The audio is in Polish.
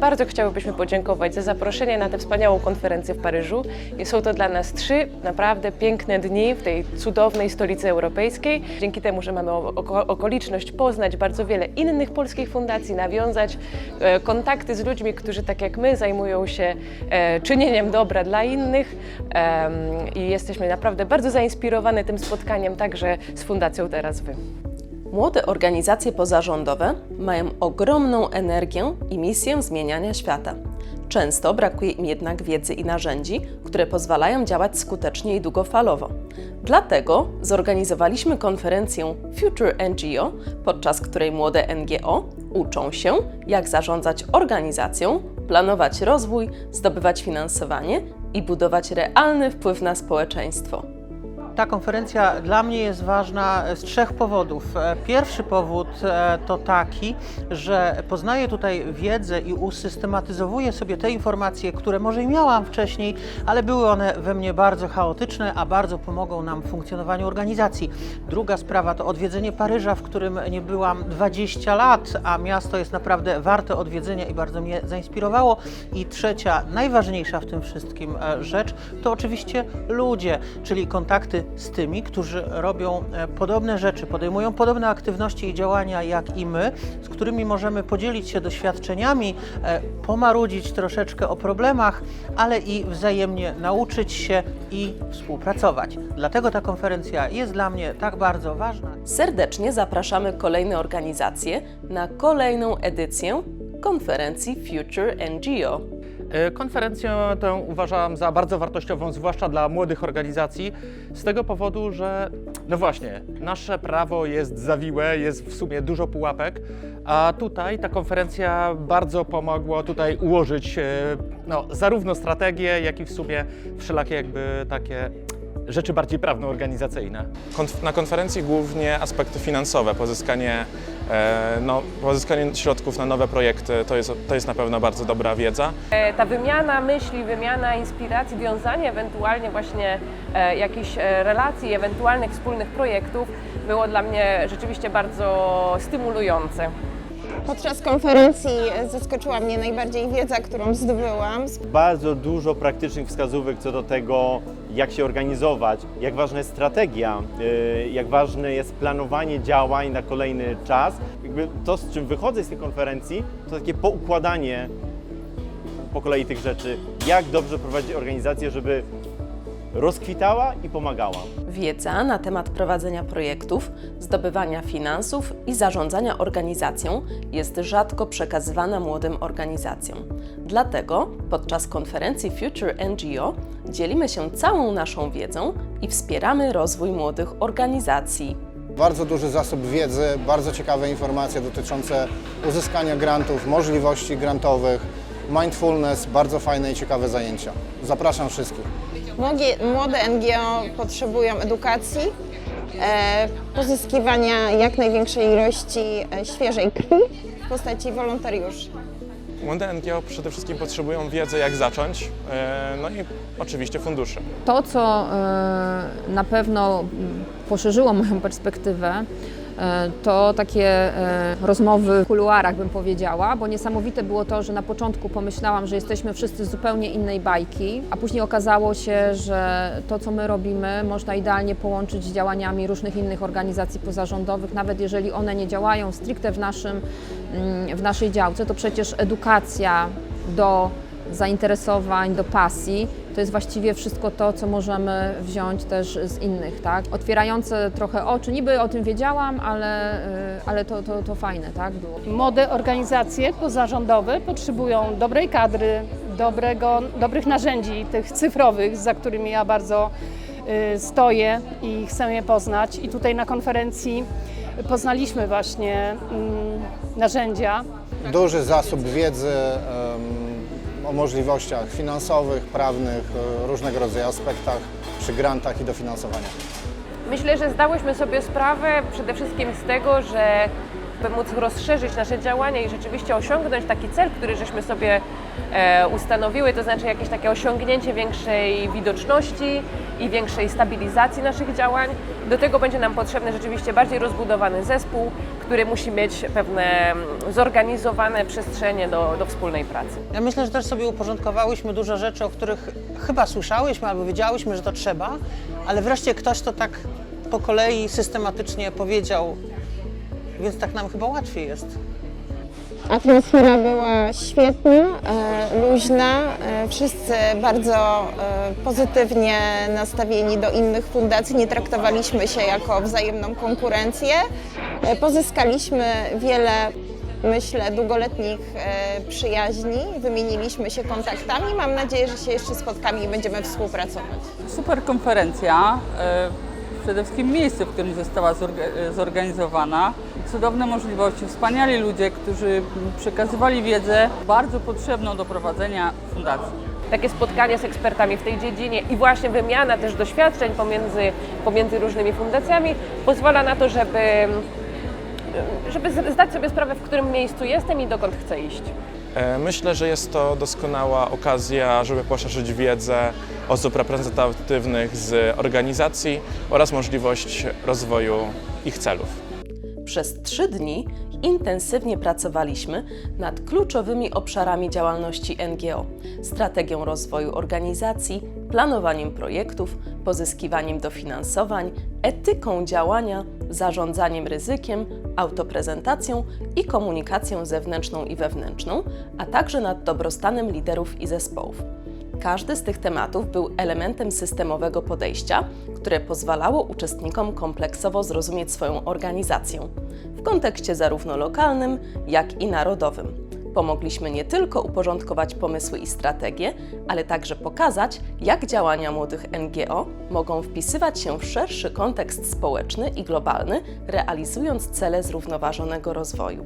Bardzo chciałybyśmy podziękować za zaproszenie na tę wspaniałą konferencję w Paryżu. I są to dla nas 3 naprawdę piękne dni w tej cudownej stolicy europejskiej. Dzięki temu, że mamy okoliczność poznać bardzo wiele innych polskich fundacji, nawiązać kontakty z ludźmi, którzy tak jak my zajmują się czynieniem dobra dla innych i jesteśmy naprawdę bardzo zainspirowane tym spotkaniem także z Fundacją Teraz Wy. Młode organizacje pozarządowe mają ogromną energię i misję zmieniania świata. Często brakuje im jednak wiedzy i narzędzi, które pozwalają działać skutecznie i długofalowo. Dlatego zorganizowaliśmy konferencję Future NGO, podczas której młode NGO uczą się, jak zarządzać organizacją, planować rozwój, zdobywać finansowanie i budować realny wpływ na społeczeństwo. Ta konferencja dla mnie jest ważna z 3 powodów. Pierwszy powód to taki, że poznaję tutaj wiedzę i usystematyzowuję sobie te informacje, które może i miałam wcześniej, ale były one we mnie bardzo chaotyczne, a bardzo pomogą nam w funkcjonowaniu organizacji. Druga sprawa to odwiedzenie Paryża, w którym nie byłam 20 lat, a miasto jest naprawdę warte odwiedzenia i bardzo mnie zainspirowało. I trzecia, najważniejsza w tym wszystkim rzecz, to oczywiście ludzie, czyli kontakty z tymi, którzy robią podobne rzeczy, podejmują podobne aktywności i działania jak i my, z którymi możemy podzielić się doświadczeniami, pomarudzić troszeczkę o problemach, ale i wzajemnie nauczyć się i współpracować. Dlatego ta konferencja jest dla mnie tak bardzo ważna. Serdecznie zapraszamy kolejne organizacje na kolejną edycję konferencji Future NGO. Konferencję tę uważam za bardzo wartościową, zwłaszcza dla młodych organizacji, z tego powodu, że no właśnie, nasze prawo jest zawiłe, jest w sumie dużo pułapek, a tutaj ta konferencja bardzo pomogła tutaj ułożyć zarówno strategię, jak i w sumie wszelakie jakby takie rzeczy bardziej prawno-organizacyjne. Na konferencji głównie aspekty finansowe, pozyskanie środków na nowe projekty, to jest na pewno bardzo dobra wiedza. Ta wymiana myśli, wymiana inspiracji, wiązanie ewentualnie właśnie jakichś relacji, ewentualnych wspólnych projektów było dla mnie rzeczywiście bardzo stymulujące. Podczas konferencji zaskoczyła mnie najbardziej wiedza, którą zdobyłam. Bardzo dużo praktycznych wskazówek co do tego, jak się organizować, jak ważna jest strategia, jak ważne jest planowanie działań na kolejny czas. Jakby to, z czym wychodzę z tej konferencji, to takie poukładanie po kolei tych rzeczy, jak dobrze prowadzić organizację, żeby rozkwitała i pomagała. Wiedza na temat prowadzenia projektów, zdobywania finansów i zarządzania organizacją jest rzadko przekazywana młodym organizacjom. Dlatego podczas konferencji Future NGO dzielimy się całą naszą wiedzą i wspieramy rozwój młodych organizacji. Bardzo duży zasób wiedzy, bardzo ciekawe informacje dotyczące uzyskania grantów, możliwości grantowych, mindfulness, bardzo fajne i ciekawe zajęcia. Zapraszam wszystkich. Młode NGO potrzebują edukacji, pozyskiwania jak największej ilości świeżej krwi w postaci wolontariuszy. Młode NGO przede wszystkim potrzebują wiedzy, jak zacząć, no i oczywiście funduszy. To, co na pewno poszerzyło moją perspektywę, to takie rozmowy w kuluarach, bym powiedziała, bo niesamowite było to, że na początku pomyślałam, że jesteśmy wszyscy z zupełnie innej bajki, a później okazało się, że to, co my robimy, można idealnie połączyć z działaniami różnych innych organizacji pozarządowych, nawet jeżeli one nie działają stricte w naszej działce, to przecież edukacja do zainteresowań, do pasji, to jest właściwie wszystko to, co możemy wziąć też z innych, tak? Otwierające trochę oczy, niby o tym wiedziałam, ale to fajne, tak? Było. Młode organizacje pozarządowe potrzebują dobrej kadry, dobrych narzędzi, tych cyfrowych, za którymi ja bardzo stoję i chcę je poznać. I tutaj na konferencji poznaliśmy właśnie narzędzia. Duży zasób wiedzy o możliwościach finansowych, prawnych, różnego rodzaju aspektach przy grantach i dofinansowaniach. Myślę, że zdałyśmy sobie sprawę przede wszystkim z tego, że by móc rozszerzyć nasze działania i rzeczywiście osiągnąć taki cel, który żeśmy sobie ustanowiły, to znaczy jakieś takie osiągnięcie większej widoczności i większej stabilizacji naszych działań. Do tego będzie nam potrzebny rzeczywiście bardziej rozbudowany zespół, który musi mieć pewne zorganizowane przestrzenie do wspólnej pracy. Ja myślę, że też sobie uporządkowałyśmy dużo rzeczy, o których chyba słyszałyśmy albo wiedziałyśmy, że to trzeba, ale wreszcie ktoś to tak po kolei systematycznie powiedział, więc tak nam chyba łatwiej jest. Atmosfera była świetna, luźna, wszyscy bardzo pozytywnie nastawieni do innych fundacji, nie traktowaliśmy się jako wzajemną konkurencję. Pozyskaliśmy wiele, myślę, długoletnich przyjaźni, wymieniliśmy się kontaktami. Mam nadzieję, że się jeszcze spotkamy i będziemy współpracować. Super konferencja, przede wszystkim miejsce, w którym została zorganizowana. Cudowne możliwości, wspaniali ludzie, którzy przekazywali wiedzę bardzo potrzebną do prowadzenia fundacji. Takie spotkanie z ekspertami w tej dziedzinie i właśnie wymiana też doświadczeń pomiędzy różnymi fundacjami pozwala na to, żeby zdać sobie sprawę, w którym miejscu jestem i dokąd chcę iść. Myślę, że jest to doskonała okazja, żeby poszerzyć wiedzę osób reprezentatywnych z organizacji oraz możliwość rozwoju ich celów. Przez 3 dni intensywnie pracowaliśmy nad kluczowymi obszarami działalności NGO, strategią rozwoju organizacji, planowaniem projektów, pozyskiwaniem dofinansowań, etyką działania, zarządzaniem ryzykiem, autoprezentacją i komunikacją zewnętrzną i wewnętrzną, a także nad dobrostanem liderów i zespołów. Każdy z tych tematów był elementem systemowego podejścia, które pozwalało uczestnikom kompleksowo zrozumieć swoją organizację w kontekście zarówno lokalnym, jak i narodowym. Pomogliśmy nie tylko uporządkować pomysły i strategie, ale także pokazać, jak działania młodych NGO mogą wpisywać się w szerszy kontekst społeczny i globalny, realizując cele zrównoważonego rozwoju.